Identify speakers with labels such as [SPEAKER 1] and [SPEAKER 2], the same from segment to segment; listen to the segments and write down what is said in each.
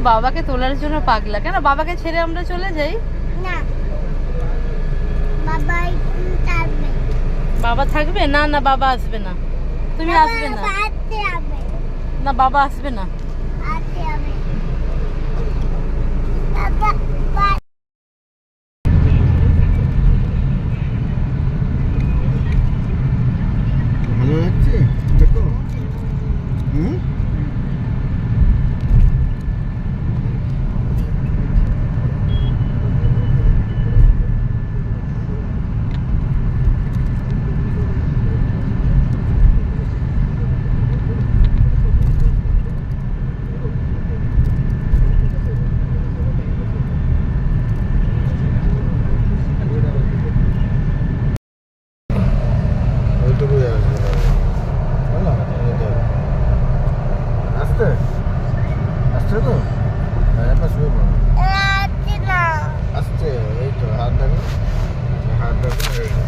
[SPEAKER 1] বাবাকে তোলার জন্য পাগলা। কেন বাবাকে ছেড়ে আমরা চলে যাই?
[SPEAKER 2] না, বাবা থাকবে।
[SPEAKER 1] বাবা থাকবে না? না বাবা আসবে না, তুমি আসবে না। না বাবা আসবে না।
[SPEAKER 3] ভালো লাগছে দেখো। হুম, ওইটুকুই আসবে। বলো, এই দেখো। আসতে আসছে তো, এবার শুয়ে পড়ো। আসছে, এই তো হাত দেখো, হাত দেখো, এই তো।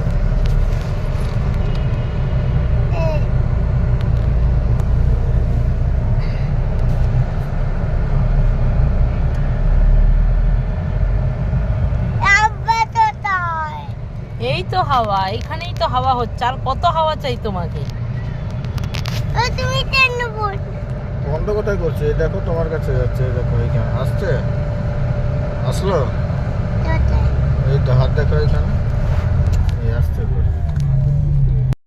[SPEAKER 1] এই তো হাওয়া, এখানেই তো হাওয়া হচ্ছে। আর কত হাওয়া চাই তোমাকে?
[SPEAKER 3] বন্ধ কোথায় করছে? এই দেখো তোমার কাছে যাচ্ছে, এই দেখো এইখানে আসছে, আসলো, এই তো হাত দেখো এইখানে।